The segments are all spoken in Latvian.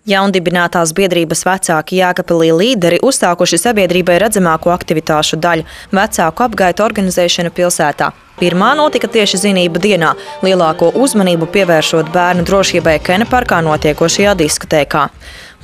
Jaundibinātās biedrības vecāki Jēkabpilī līderi uzsākuši sabiedrībai redzamāko aktivitāšu daļu – vecāku apgaitu organizēšanu pilsētā. Pirmā notika tieši zinību dienā, lielāko uzmanību pievēršot bērnu drošībai Kena parkā notiekošajā diskotēkā.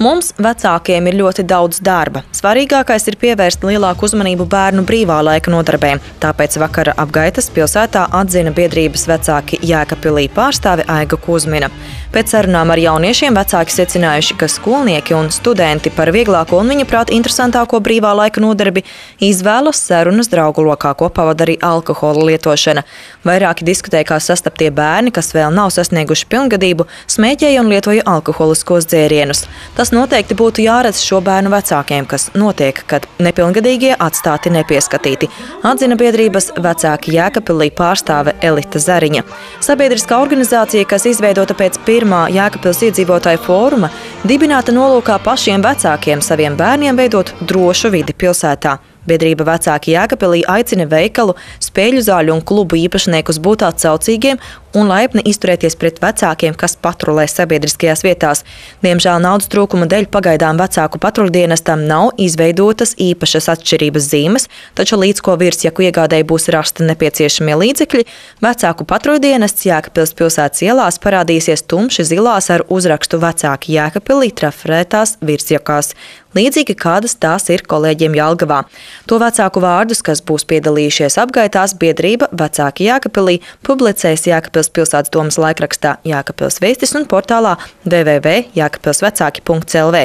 Mums, vecākiem, ir ļoti daudz darba. Svarīgākais ir pievērst lielāku uzmanību bērnu brīvā laika nodarbēm. Tāpēc vakara apgaitas pilsētā atzina biedrības vecāki Jēkabpilī pārstāve Aiga Kuzmina. Pēc sarunām ar jauniešiem vecāki secinājuši, ka skolnieki un studenti par vieglāko un viņa prāt interesantāko brīvā laika nodarbi izvēlas sarunas draugu lokā, ko pavada arī alkohola lietošana. Vairāki diskotēkās sastaptie bērni, kas vēl nav sasnieguši pilngadību, smēķēja un lietoja alkoholiskos dzērienus. Tas noteikti būtu jāredz šo bērnu vecākiem, kas notiek, kad nepilngadīgie atstāti nepieskatīti, atzina biedrības vecāki Jēkabpilī pārstāve Elita Zariņa. Sabiedriskā organizācija, kas izveidota pēc pirmā Jēkabpils iedzīvotāju fóruma, dibināta nolūkā pašiem vecākiem saviem bērniem veidot drošu vidi pilsētā. Biedrība vecāki Jēkabpilī aicina veikalu, spēļu zāļu un klubu īpašniekus būt atsaucīgiem un laipni izturēties pret vecākiem, kas patrulē sabiedriskajās vietās. Diemžēl naudas trūkuma dēļ pagaidām vecāku patruļdienestam nav izveidotas īpašas atšķirības zīmes, taču līdz ko virsjaku iegādēji būs rasta nepieciešamie līdzekļi, vecāku patruļdienests Jēkabpils pilsētas ielās parādīsies tumši zilās ar uzrakstu vecāki Jēkabpilī trafarētās virsjakās, līdzīgi kādas tās ir kolēģiem Jelgavā. To vecāku vārdus, kas būs piedalījušies apgaitās, biedrība vecāki Jēkabpilī publicēs Jēkabpils pilsētas domas laikrakstā Jēkabpils Vēstis un portālā www.jēkabpilsvecāki.lv.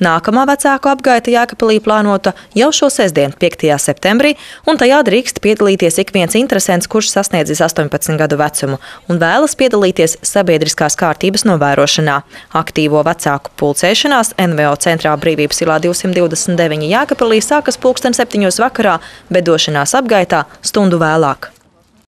Nākamā vecāku apgaita Jēkabpilī plānota jau šo sestdienu, 5. septembrī, un tajā drīkst piedalīties ik viens interesents, kurš sasniedzis 18 gadu vecumu un vēlas piedalīties sabiedriskās kārtības novērošanā. Aktīvo vecāku pulcēšanās NVO centrā Brīvības ilā 229 Jēkabpilī sākas 7:00 vakarā, bet došanās apgaitā stundu vēlāk.